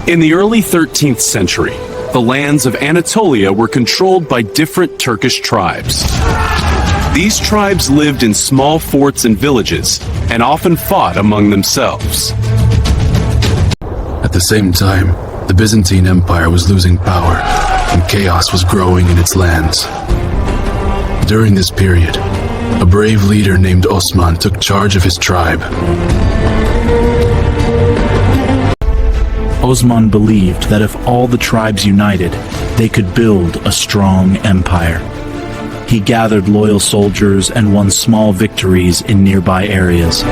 In the early 13th century, the lands of Anatolia were controlled by different Turkish tribes. These tribes lived in small forts and villages, and often fought among themselves. At the same time, the Byzantine Empire was losing power, and chaos was growing in its lands. During this period, a brave leader named Osman took charge of his tribe. Osman believed that if all the tribes united, they could build a strong empire. He gathered loyal soldiers and won small victories in nearby areas.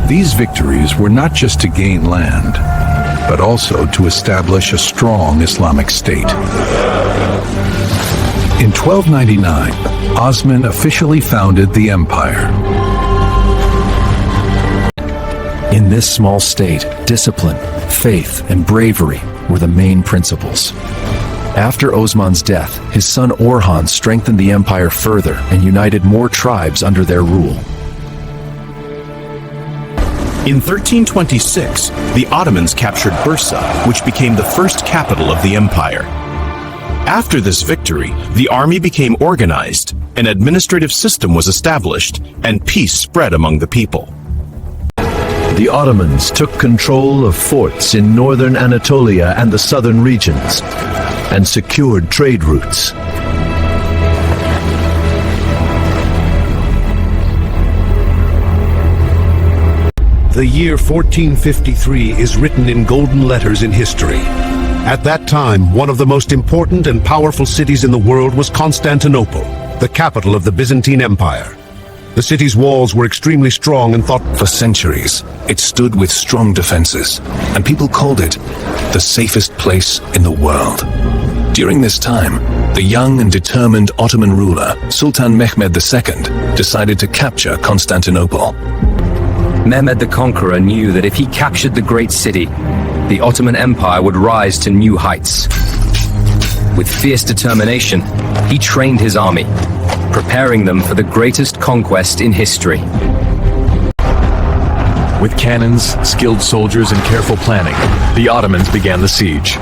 These victories were not just to gain land, but also to establish a strong Islamic state. In 1299, Osman officially founded the empire. In this small state, discipline, faith, and bravery were the main principles. After Osman's death, his son Orhan strengthened the empire further and united more tribes under their rule. In 1326, the Ottomans captured Bursa, which became the first capital of the empire. After this victory, the army became organized, an administrative system was established, and peace spread among the people. The Ottomans took control of forts in northern Anatolia and the southern regions, and secured trade routes. The year 1453 is written in golden letters in history. At that time, one of the most important and powerful cities in the world was Constantinople, the capital of the Byzantine Empire. The city's walls were extremely strong and thought For centuries, it stood with strong defenses, and people called it the safest place in the world. During this time, the young and determined Ottoman ruler, Sultan Mehmed II, decided to capture Constantinople. Mehmed the Conqueror knew that if he captured the great city, the Ottoman Empire would rise to new heights. With fierce determination, he trained his army, preparing them for the greatest conquest in history. With cannons, skilled soldiers, and careful planning, the Ottomans began the siege.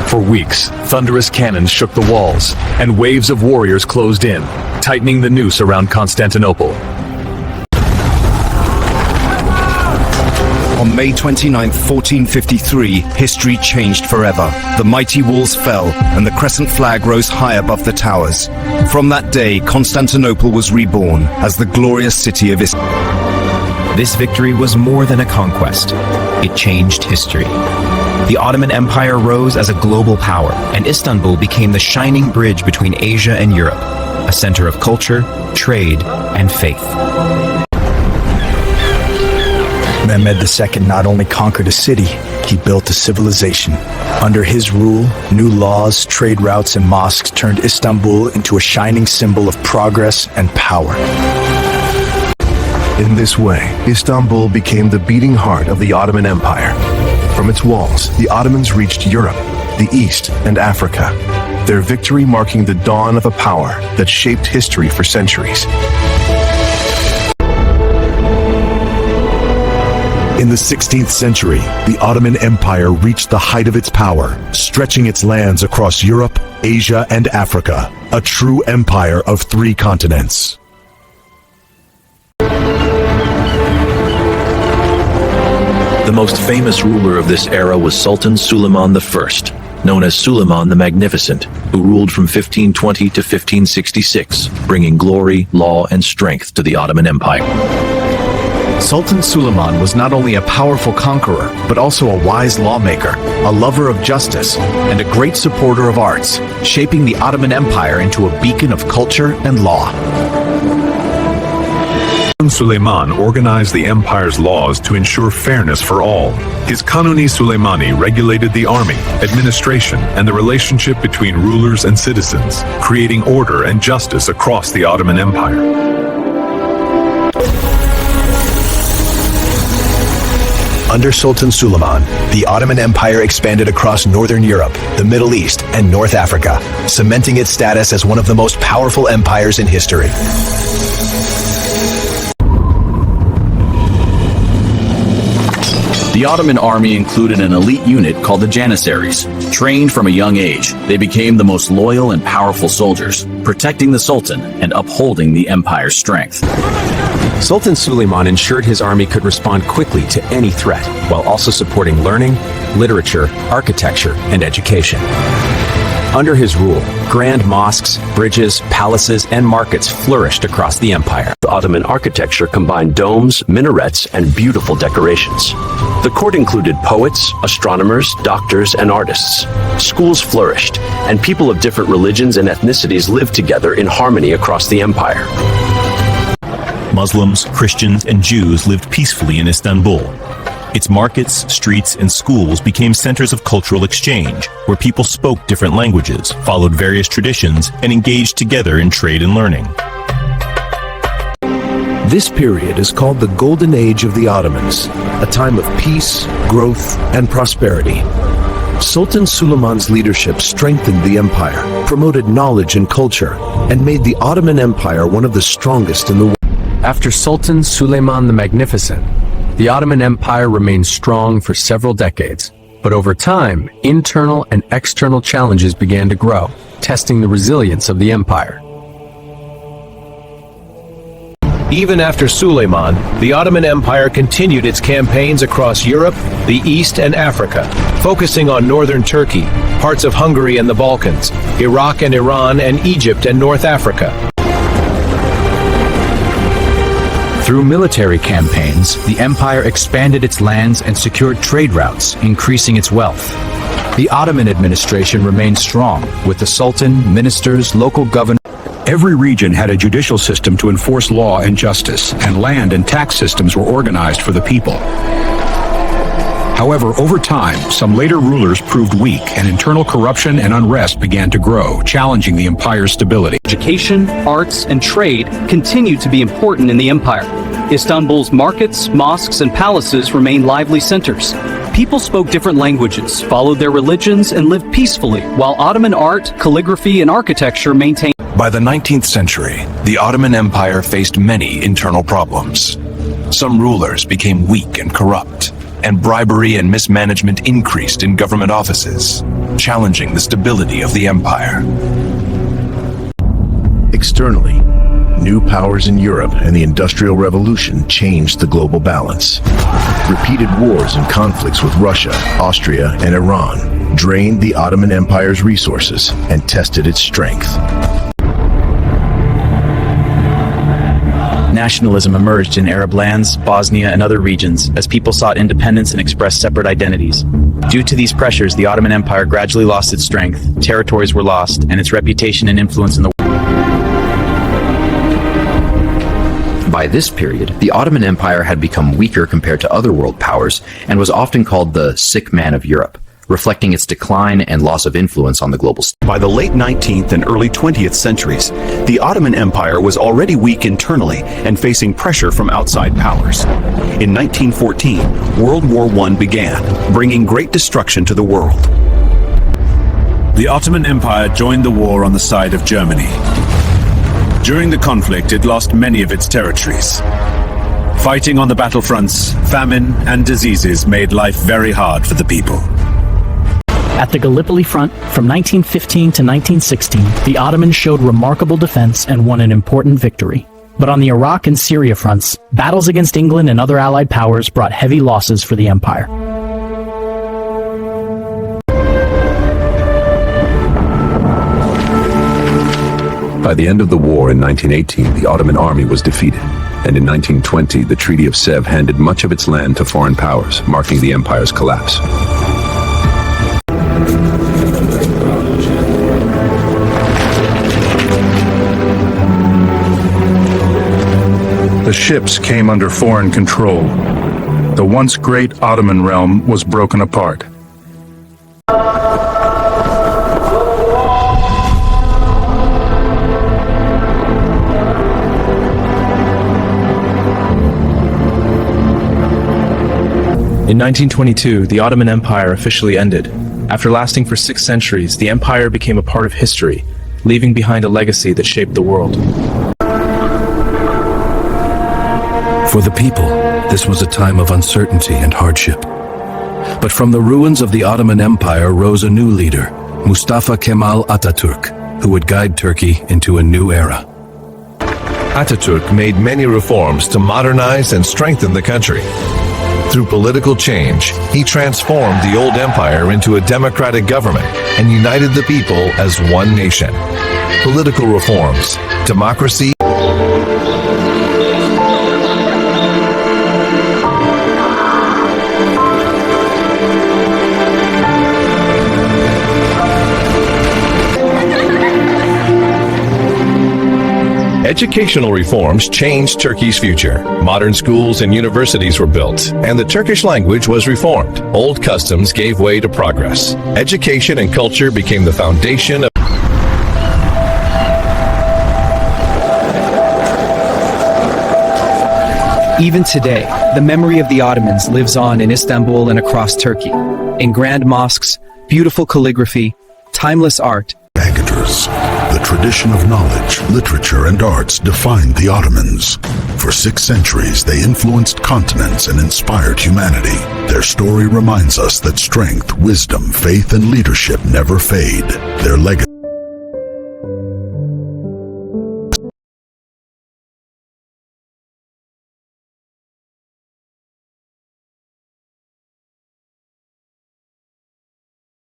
For weeks, thunderous cannons shook the walls, and waves of warriors closed in, tightening the noose around Constantinople. On May 29, 1453, history changed forever. The mighty walls fell, and the crescent flag rose high above the towers. From that day, Constantinople was reborn as the glorious city of Islam. This victory was more than a conquest. It changed history. The Ottoman Empire rose as a global power, and Istanbul became the shining bridge between Asia and Europe, a center of culture, trade, and faith. Mehmed II not only conquered a city, he built a civilization. Under his rule, new laws, trade routes, and mosques turned Istanbul into a shining symbol of progress and power. In this way, Istanbul became the beating heart of the Ottoman Empire. From its walls, the Ottomans reached Europe, the East, and Africa, their victory marking the dawn of a power that shaped history for centuries. In the 16th century, the Ottoman Empire reached the height of its power, stretching its lands across Europe, Asia, and Africa, a true empire of 3 continents. The most famous ruler of this era was Sultan Suleiman I, known as Suleiman the Magnificent, who ruled from 1520 to 1566, bringing glory, law, and strength to the Ottoman Empire. Sultan Suleiman was not only a powerful conqueror, but also a wise lawmaker, a lover of justice, and a great supporter of arts, shaping the Ottoman Empire into a beacon of culture and law. Sultan Suleiman organized the empire's laws to ensure fairness for all. His Kanuni Suleimani regulated the army, administration, and the relationship between rulers and citizens, creating order and justice across the Ottoman Empire. Under Sultan Suleiman, the Ottoman Empire expanded across northern Europe, the Middle East, and North Africa, cementing its status as one of the most powerful empires in history. The Ottoman army included an elite unit called the Janissaries. Trained from a young age, they became the most loyal and powerful soldiers, protecting the Sultan and upholding the empire's strength. Sultan Suleiman ensured his army could respond quickly to any threat, while also supporting learning, literature, architecture, and education. Under his rule, grand mosques, bridges, palaces, and markets flourished across the empire. Ottoman architecture combined domes, minarets, and beautiful decorations. The court included poets, astronomers, doctors, and artists. Schools flourished, and people of different religions and ethnicities lived together in harmony across the empire. Muslims, Christians, and Jews lived peacefully in Istanbul. Its markets, streets, and schools became centers of cultural exchange, where people spoke different languages, followed various traditions, and engaged together in trade and learning. This period is called the Golden Age of the Ottomans, a time of peace, growth, and prosperity. Sultan Suleiman's leadership strengthened the empire, promoted knowledge and culture, and made the Ottoman Empire one of the strongest in the world. After Sultan Suleiman the Magnificent, the Ottoman Empire remained strong for several decades, but over time, internal and external challenges began to grow, testing the resilience of the empire. Even after Suleiman, the Ottoman Empire continued its campaigns across Europe, the East, and Africa, focusing on northern Turkey, parts of Hungary and the Balkans, Iraq and Iran, and Egypt and North Africa. Through military campaigns, the empire expanded its lands and secured trade routes, increasing its wealth. The Ottoman administration remained strong, with the Sultan, ministers, local governors. Every region had a judicial system to enforce law and justice, and land and tax systems were organized for the people. However, over time, some later rulers proved weak, and internal corruption and unrest began to grow, challenging the empire's stability. Education, arts, and trade continued to be important in the empire. Istanbul's markets, mosques, and palaces remained lively centers. People spoke different languages, followed their religions, and lived peacefully, while Ottoman art, calligraphy, and architecture maintained. By the 19th century, the Ottoman Empire faced many internal problems. Some rulers became weak and corrupt, and bribery and mismanagement increased in government offices, challenging the stability of the empire. Externally, new powers in Europe and the Industrial Revolution changed the global balance. Repeated wars and conflicts with Russia, Austria, and Iran drained the Ottoman Empire's resources and tested its strength. Nationalism emerged in Arab lands, Bosnia, and other regions as people sought independence and expressed separate identities. Due to these pressures, the Ottoman Empire gradually lost its strength, territories were lost, and its reputation and influence in the world. By this period, the Ottoman Empire had become weaker compared to other world powers and was often called the sick man of Europe, reflecting its decline and loss of influence on the global stage. By the late 19th and early 20th centuries, the Ottoman Empire was already weak internally and facing pressure from outside powers. In 1914, World War I began, bringing great destruction to the world. The Ottoman Empire joined the war on the side of Germany. During the conflict, it lost many of its territories. Fighting on the battlefronts, famine and diseases made life very hard for the people. At the Gallipoli front, from 1915 to 1916, the Ottomans showed remarkable defense and won an important victory. But on the Iraq and Syria fronts, battles against England and other Allied powers brought heavy losses for the empire. By the end of the war in 1918, the Ottoman army was defeated, and in 1920, the Treaty of Sèvres handed much of its land to foreign powers, marking the empire's collapse. The ships came under foreign control. The once great Ottoman realm was broken apart. In 1922, the Ottoman Empire officially ended. After lasting for 6 centuries, the empire became a part of history, leaving behind a legacy that shaped the world. For the people, this was a time of uncertainty and hardship. But from the ruins of the Ottoman Empire rose a new leader, Mustafa Kemal Atatürk, who would guide Turkey into a new era. Atatürk made many reforms to modernize and strengthen the country. Through political change, he transformed the old empire into a democratic government and united the people as one nation. Political reforms, democracy, Educational reforms changed Turkey's future. Modern schools and universities were built, and the Turkish language was reformed. Old customs gave way to progress. Education and culture became the foundation of Even today, the memory of the Ottomans lives on in Istanbul and across Turkey. In grand mosques, beautiful calligraphy, timeless art. The tradition of knowledge, literature, and arts defined the Ottomans. For 6 centuries, they influenced continents and inspired humanity. Their story reminds us that strength, wisdom, faith, and leadership never fade. Their legacy